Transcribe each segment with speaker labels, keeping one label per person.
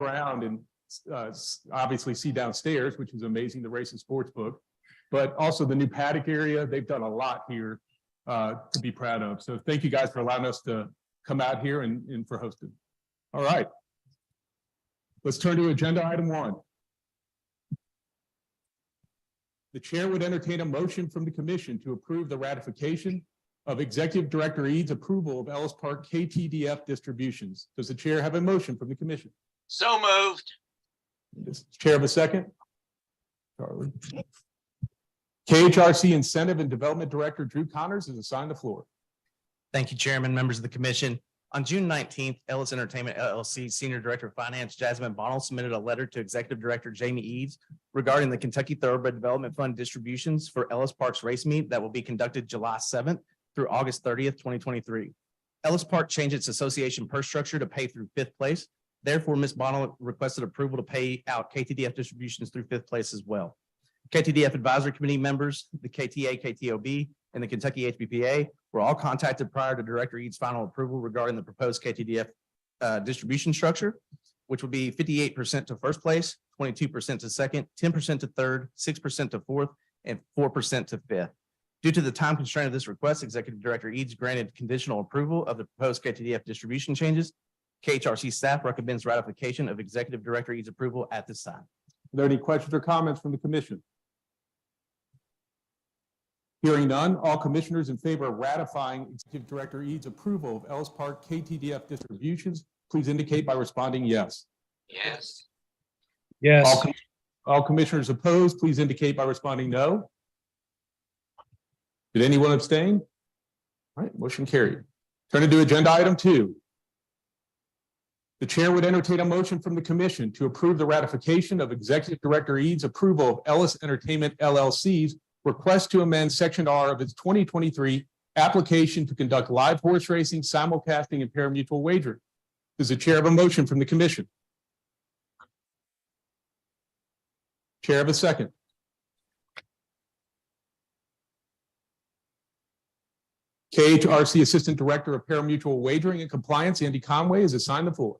Speaker 1: around and obviously see downstairs, which is amazing, the Races Sports Book, but also the new paddock area. They've done a lot here to be proud of. So thank you guys for allowing us to come out here and for hosting. All right. Let's turn to agenda item 1. The chair would entertain a motion from the commission to approve the ratification of Executive Director Eads' approval of Ellis Park KTDF distributions. Does the chair have a motion from the commission?
Speaker 2: So moved.
Speaker 1: Does the chair have a second? Charlie. KHRC Incentive and Development Director Drew Connors is assigned the floor.
Speaker 3: Thank you, Chairman, members of the commission. On June 19th, Ellis Entertainment LLC Senior Director of Finance Jasmine Bonnell submitted a letter to Executive Director Jamie Eads regarding the Kentucky Thoroughbred Development Fund distributions for Ellis Park's race meet that will be conducted July 7th through August 30th, 2023. Ellis Park changed its association purse structure to pay through 5th place. Therefore, Ms. Bonnell requested approval to pay out KTDF distributions through 5th place as well. KTDF Advisory Committee members, the KTA, KTOB, and the Kentucky HBPA were all contacted prior to Director Eads' final approval regarding the proposed KTDF distribution structure, which would be 58% to 1st place, 22% to 2nd, 10% to 3rd, 6% to 4th, and 4% to 5th. Due to the time constraint of this request, Executive Director Eads granted conditional approval of the proposed KTDF distribution changes. KHRC staff recommends ratification of Executive Director Eads' approval at this time.
Speaker 1: Are there any questions or comments from the commission? Hearing none, all commissioners in favor of ratifying Executive Director Eads' approval of Ellis Park KTDF distributions, please indicate by responding yes.
Speaker 2: Yes.
Speaker 4: Yes.
Speaker 1: All commissioners opposed, please indicate by responding no. Did anyone abstain? All right, motion carried. Turning to agenda item 2. The chair would entertain a motion from the commission to approve the ratification of Executive Director Eads' approval of Ellis Entertainment LLC's request to amend Section R of its 2023 application to conduct live horse racing, simulcasting, and pari-mutuel wagering. Does the chair have a motion from the commission? Chair have a second? KHRC Assistant Director of Pari-Mutuel Wagering and Compliance, Andy Conway, is assigned the floor.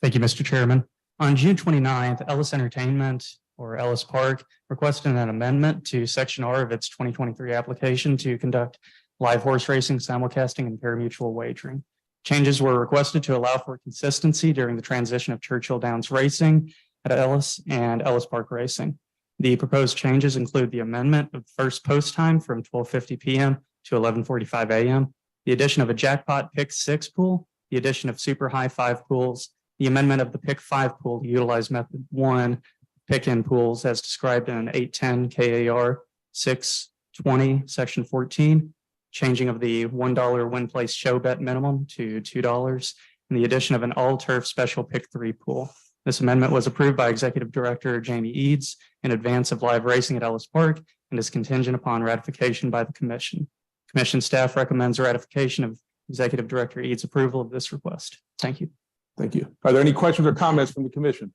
Speaker 4: Thank you, Mr. Chairman. On June 29th, Ellis Entertainment, or Ellis Park, requested an amendment to Section R of its 2023 application to conduct live horse racing, simulcasting, and pari-mutuel wagering. Changes were requested to allow for consistency during the transition of Churchill Downs Racing at Ellis and Ellis Park Racing. The proposed changes include the amendment of first post time from 12:50 p.m. to 11:45 a.m., the addition of a jackpot pick 6 pool, the addition of super high 5 pools, the amendment of the pick 5 pool to utilize method 1 pick-in pools as described in 810 KAR 620 section 14, changing of the $1 win place show bet minimum to $2, and the addition of an all turf special pick 3 pool. This amendment was approved by Executive Director Jamie Eads in advance of live racing at Ellis Park and is contingent upon ratification by the commission. Commission staff recommends ratification of Executive Director Eads' approval of this request. Thank you.
Speaker 1: Thank you. Are there any questions or comments from the commission?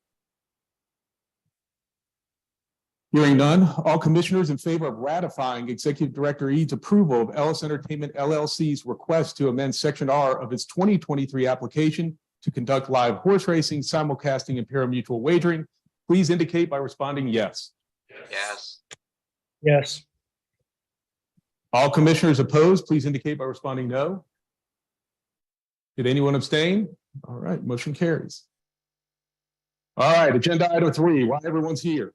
Speaker 1: Hearing none, all commissioners in favor of ratifying Executive Director Eads' approval of Ellis Entertainment LLC's request to amend Section R of its 2023 application to conduct live horse racing, simulcasting, and pari-mutuel wagering, please indicate by responding yes.
Speaker 2: Yes.
Speaker 4: Yes.
Speaker 1: All commissioners opposed, please indicate by responding no. Did anyone abstain? All right, motion carries. All right, agenda item 3, while everyone's here.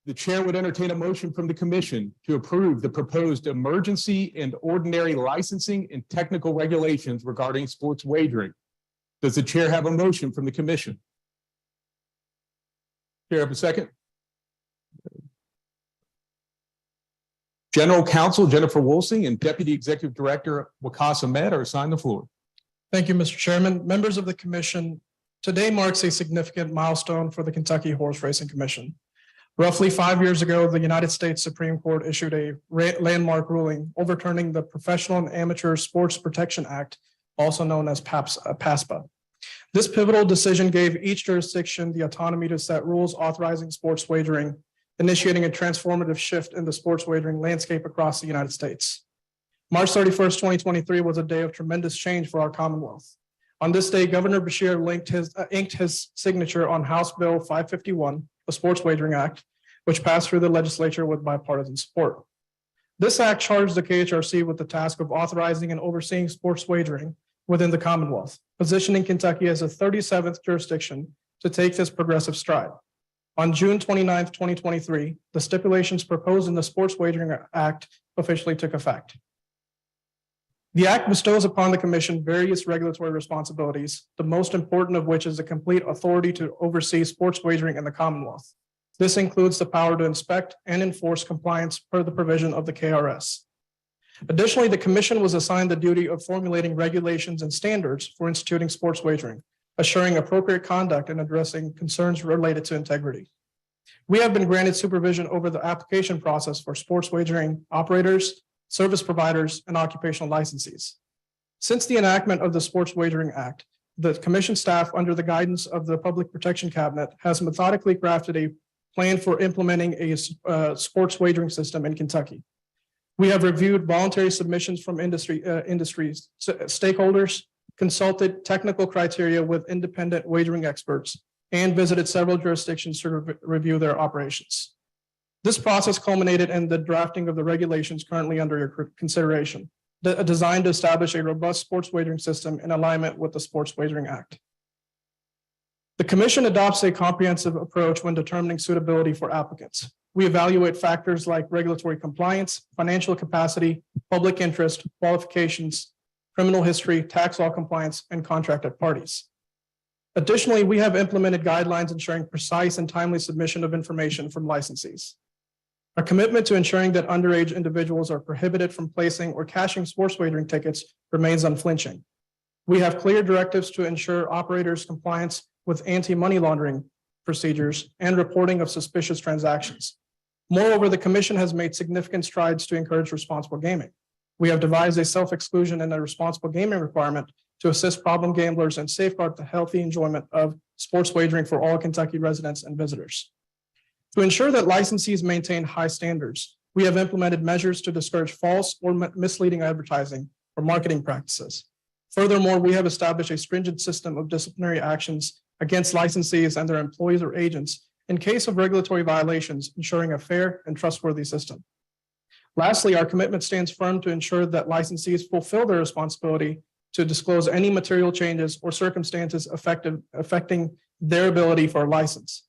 Speaker 1: The chair would entertain a motion from the commission to approve the proposed emergency and ordinary licensing and technical regulations regarding sports wagering. Does the chair have a motion from the commission? Chair, have a second? General Counsel Jennifer Wolsing and Deputy Executive Director Wakas Ahmed are assigned the floor.
Speaker 5: Thank you, Mr. Chairman. Members of the commission, today marks a significant milestone for the Kentucky Horse Racing Commission. Roughly 5 years ago, the United States Supreme Court issued a landmark ruling overturning the Professional and Amateur Sports Protection Act, also known as PASPA. This pivotal decision gave each jurisdiction the autonomy to set rules authorizing sports wagering, initiating a transformative shift in the sports wagering landscape across the United States. March 31st, 2023 was a day of tremendous change for our Commonwealth. On this day, Governor Bashir inked his signature on House Bill 551, the Sports Wagering Act, which passed through the legislature with bipartisan support. This act charged the KHRC with the task of authorizing and overseeing sports wagering within the Commonwealth, positioning Kentucky as the 37th jurisdiction to take this progressive stride. On June 29th, 2023, the stipulations proposed in the Sports Wagering Act officially took effect. The act bestows upon the commission various regulatory responsibilities, the most important of which is the complete authority to oversee sports wagering in the Commonwealth. This includes the power to inspect and enforce compliance per the provision of the KRS. Additionally, the commission was assigned the duty of formulating regulations and standards for instituting sports wagering, assuring appropriate conduct and addressing concerns related to integrity. We have been granted supervision over the application process for sports wagering operators, service providers, and occupational licensees. Since the enactment of the Sports Wagering Act, the commission staff, under the guidance of the Public Protection Cabinet, has methodically crafted a plan for implementing a sports wagering system in Kentucky. We have reviewed voluntary submissions from industry stakeholders, consulted technical criteria with independent wagering experts, and visited several jurisdictions to review their operations. This process culminated in the drafting of the regulations currently under your consideration, designed to establish a robust sports wagering system in alignment with the Sports Wagering Act. The commission adopts a comprehensive approach when determining suitability for applicants. We evaluate factors like regulatory compliance, financial capacity, public interest, qualifications, criminal history, tax law compliance, and contracted parties. Additionally, we have implemented guidelines ensuring precise and timely submission of information from licensees. Our commitment to ensuring that underage individuals are prohibited from placing or cashing sports wagering tickets remains unflinching. We have clear directives to ensure operators' compliance with anti-money laundering procedures and reporting of suspicious transactions. Moreover, the commission has made significant strides to encourage responsible gaming. We have devised a self-exclusion and a responsible gaming requirement to assist problem gamblers and safeguard the healthy enjoyment of sports wagering for all Kentucky residents and visitors. To ensure that licensees maintain high standards, we have implemented measures to discourage false or misleading advertising or marketing practices. Furthermore, we have established a stringent system of disciplinary actions against licensees and their employees or agents in case of regulatory violations, ensuring a fair and trustworthy system. Lastly, our commitment stands firm to ensure that licensees fulfill their responsibility to disclose any material changes or circumstances affecting their ability for a license.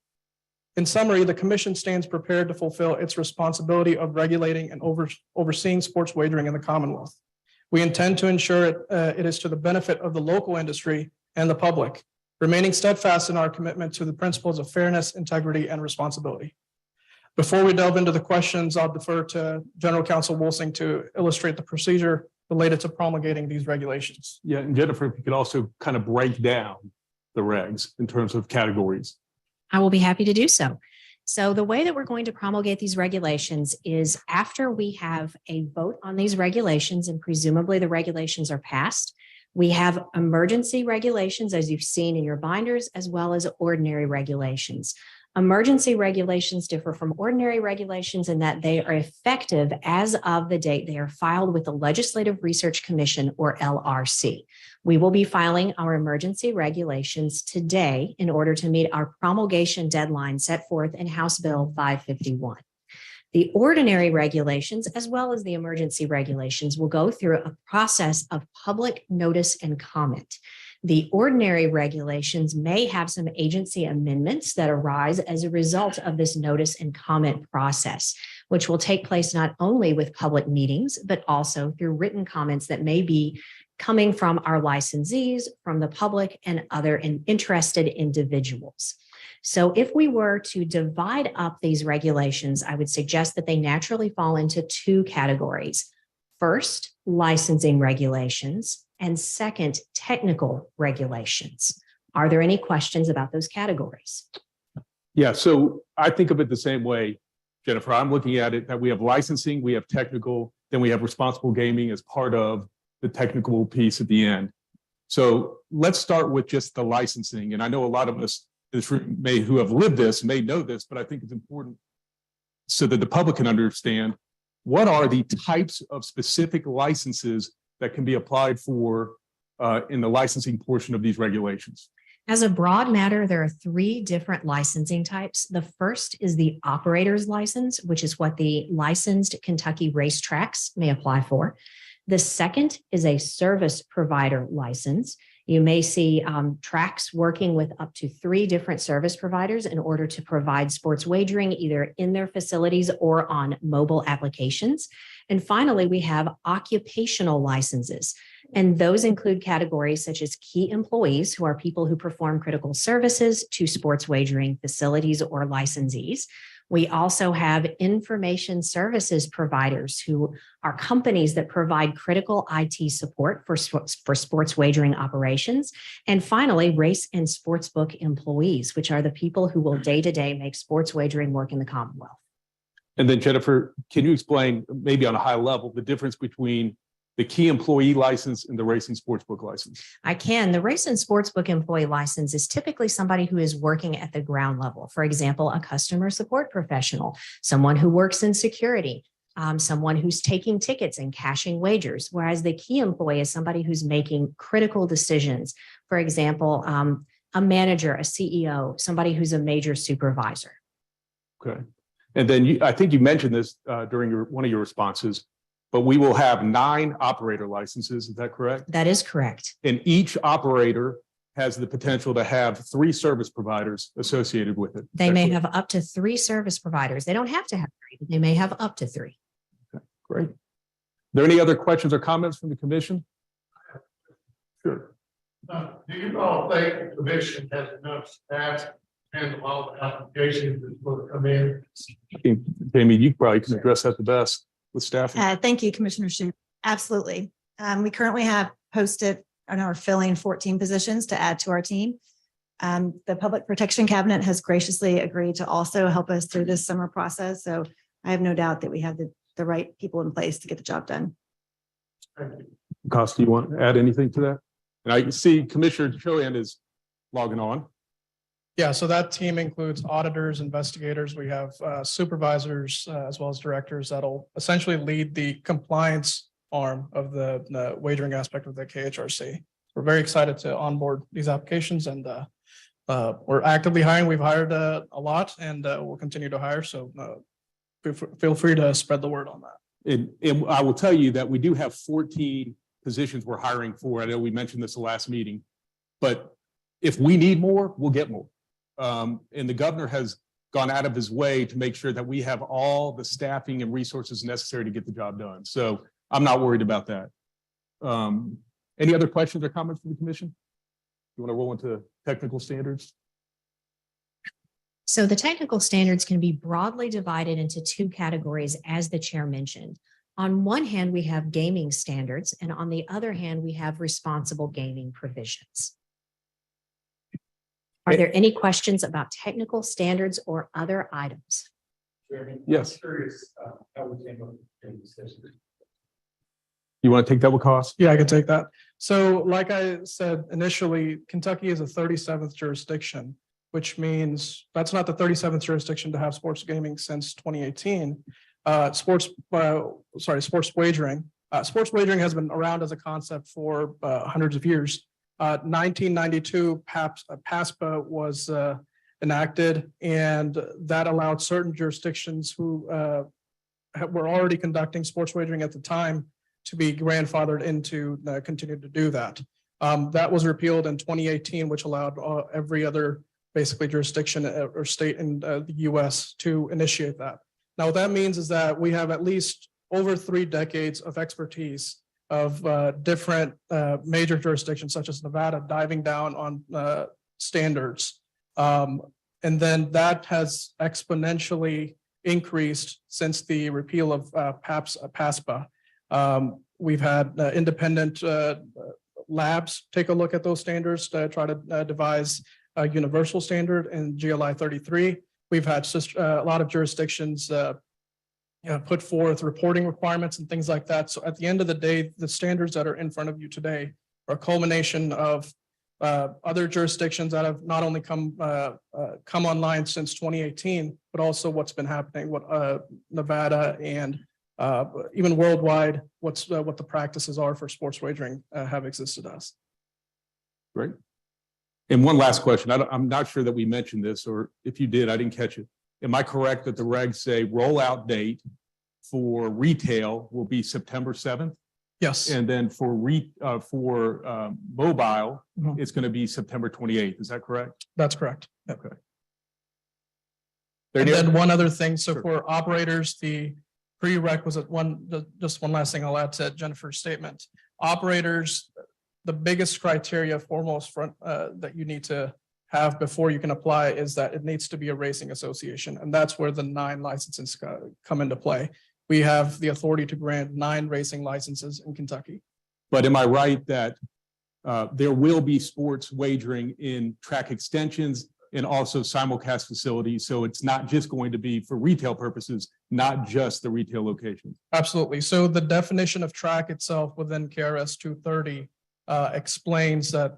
Speaker 5: In summary, the commission stands prepared to fulfill its responsibility of regulating and overseeing sports wagering in the Commonwealth. We intend to ensure it is to the benefit of the local industry and the public, remaining steadfast in our commitment to the principles of fairness, integrity, and responsibility. Before we delve into the questions, I'll defer to General Counsel Wolsing to illustrate the procedure related to promulgating these regulations.
Speaker 1: Yeah, and Jennifer, if you could also kind of break down the regs in terms of categories.
Speaker 6: I will be happy to do so. So the way that we're going to promulgate these regulations is after we have a vote on these regulations, and presumably the regulations are passed, we have emergency regulations, as you've seen in your binders, as well as ordinary regulations. Emergency regulations differ from ordinary regulations in that they are effective as of the date they are filed with the Legislative Research Commission, or LRC. We will be filing our emergency regulations today in order to meet our promulgation deadline set forth in House Bill 551. The ordinary regulations, as well as the emergency regulations, will go through a process of public notice and comment. The ordinary regulations may have some agency amendments that arise as a result of this notice and comment process, which will take place not only with public meetings, but also through written comments that may be coming from our licensees, from the public, and other interested individuals. So if we were to divide up these regulations, I would suggest that they naturally fall into two categories. First, licensing regulations, and second, technical regulations. Are there any questions about those categories?
Speaker 1: Yeah, so I think of it the same way, Jennifer. I'm looking at it that we have licensing, we have technical, then we have responsible gaming as part of the technical piece at the end. So let's start with just the licensing. And I know a lot of us who have lived this may know this, but I think it's important so that the public can understand what are the types of specific licenses that can be applied for in the licensing portion of these regulations?
Speaker 6: As a broad matter, there are three different licensing types. The first is the operator's license, which is what the licensed Kentucky racetracks may apply for. The second is a service provider license. You may see tracks working with up to 3 different service providers in order to provide sports wagering either in their facilities or on mobile applications. And finally, we have occupational licenses. And those include categories such as key employees, who are people who perform critical services to sports wagering facilities or licensees. We also have information services providers, who are companies that provide critical IT support for sports wagering operations. And finally, race and sportsbook employees, which are the people who will day-to-day make sports wagering work in the Commonwealth.
Speaker 1: And then Jennifer, can you explain maybe on a high level the difference between the key employee license and the racing sportsbook license?
Speaker 6: I can. The race and sportsbook employee license is typically somebody who is working at the ground level. For example, a customer support professional, someone who works in security, someone who's taking tickets and cashing wagers. Whereas the key employee is somebody who's making critical decisions. For example, a manager, a CEO, somebody who's a major supervisor.
Speaker 1: Okay. And then I think you mentioned this during one of your responses, but we will have 9 operator licenses. Is that correct?
Speaker 6: That is correct.
Speaker 1: And each operator has the potential to have 3 service providers associated with it.
Speaker 6: They may have up to 3 service providers. They don't have to have 3, but they may have up to 3.
Speaker 1: Okay, great. Are there any other questions or comments from the commission? Sure.
Speaker 7: Do you all think the commission has enough staff to handle all the applications that will come in?
Speaker 1: Jamie, you probably can address that the best with staff.
Speaker 8: Thank you, Commissioner Shute. Absolutely. We currently have posted and are filling 14 positions to add to our team. The Public Protection Cabinet has graciously agreed to also help us through this summer process. So I have no doubt that we have the right people in place to get the job done.
Speaker 1: Costa, you want to add anything to that? And I see Commissioner Trillian is logging on.
Speaker 5: Yeah, so that team includes auditors, investigators. We have supervisors as well as directors that'll essentially lead the compliance arm of the wagering aspect of the KHRC. We're very excited to onboard these applications, and we're actively hiring. We've hired a lot, and we'll continue to hire. So feel free to spread the word on that.
Speaker 1: And I will tell you that we do have 14 positions we're hiring for. I know we mentioned this the last meeting, but if we need more, we'll get more. And the governor has gone out of his way to make sure that we have all the staffing and resources necessary to get the job done. So I'm not worried about that. Any other questions or comments from the commission? You want to roll into technical standards?
Speaker 6: So the technical standards can be broadly divided into 2 categories, as the chair mentioned. On one hand, we have gaming standards, and on the other hand, we have responsible gaming provisions. Are there any questions about technical standards or other items?
Speaker 1: Yes.
Speaker 7: Curious how we came up with this.
Speaker 1: You want to take that with cost?
Speaker 5: Yeah, I can take that. So like I said initially, Kentucky is a 37th jurisdiction, which means that's not the 37th jurisdiction to have sports gaming since 2018. Sports wagering. Sports wagering has been around as a concept for hundreds of years. 1992, PASPA was enacted, and that allowed certain jurisdictions who were already conducting sports wagering at the time to be grandfathered into continue to do that. That was repealed in 2018, which allowed every other basically jurisdiction or state in the US to initiate that. Now, what that means is that we have at least over 3 decades of expertise of different major jurisdictions, such as Nevada, diving down on standards. And then that has exponentially increased since the repeal of PASPA. We've had independent labs take a look at those standards to try to devise a universal standard in GLI 33. We've had a lot of jurisdictions put forth reporting requirements and things like that. So at the end of the day, the standards that are in front of you today are a culmination of other jurisdictions that have not only come online since 2018, but also what's been happening, what Nevada and even worldwide, what the practices are for sports wagering have existed as.
Speaker 1: Great. And one last question. I'm not sure that we mentioned this, or if you did, I didn't catch it. Am I correct that the regs say rollout date for retail will be September 7th?
Speaker 5: Yes,
Speaker 1: And then for mobile,
Speaker 5: Mhm.
Speaker 1: it's going to be September 28th. Is that correct?
Speaker 5: that's correct. Yep.
Speaker 1: Okay.
Speaker 5: And
Speaker 1: There any
Speaker 5: then
Speaker 1: other-
Speaker 5: one other thing, so
Speaker 1: Sure.
Speaker 5: for operators, the prerequisite just one last thing I'll add to Jennifer's statement. Operators, the biggest criteria foremost front that you need to have before you can apply is that it needs to be a racing association, and that's where the 9 licenses come into play. We have the authority to grant 9 racing licenses in Kentucky.
Speaker 1: But am I right that there will be sports wagering in track extensions and also simulcast facilities? So it's not just going to be for retail purposes, not just the retail locations.
Speaker 5: Absolutely. So the definition of track itself within KRS 230 explains that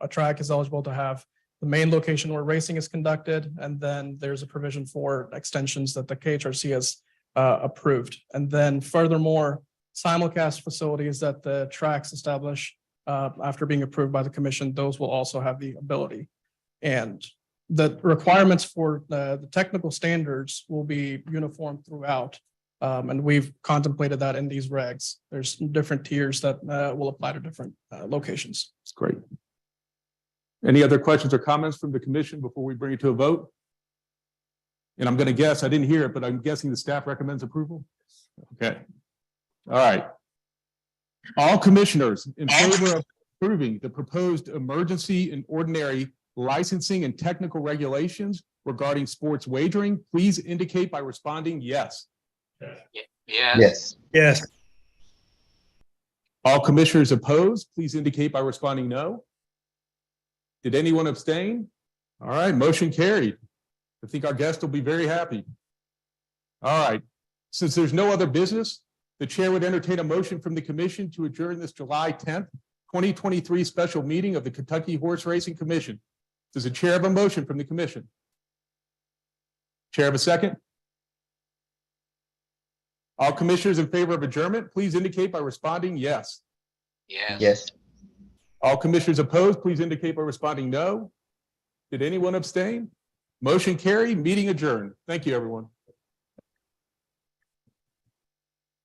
Speaker 5: a track is eligible to have the main location where racing is conducted, and then there's a provision for extensions that the KHRC has approved. And then furthermore, simulcast facilities that the tracks establish after being approved by the commission, those will also have the ability. And the requirements for the technical standards will be uniform throughout. And we've contemplated that in these regs. There's different tiers that will apply to different locations.
Speaker 1: It's great. Any other questions or comments from the commission before we bring it to a vote? And I'm going to guess, I didn't hear it, but I'm guessing the staff recommends approval? Okay. All right. All commissioners in favor of approving the proposed emergency and ordinary licensing and technical regulations regarding sports wagering, please indicate by responding yes.
Speaker 2: Yes.
Speaker 9: Yes.
Speaker 1: All commissioners opposed, please indicate by responding no. Did anyone abstain? All right, motion carried. I think our guest will be very happy. All right, since there's no other business, the chair would entertain a motion from the commission to adjourn this July 10th, 2023 special meeting of the Kentucky Horse Racing Commission. Does the chair have a motion from the commission? Chair have a second? All commissioners in favor of adjournment, please indicate by responding yes.
Speaker 2: Yes.
Speaker 1: All commissioners opposed, please indicate by responding no. Did anyone abstain? Motion carried, meeting adjourned. Thank you, everyone.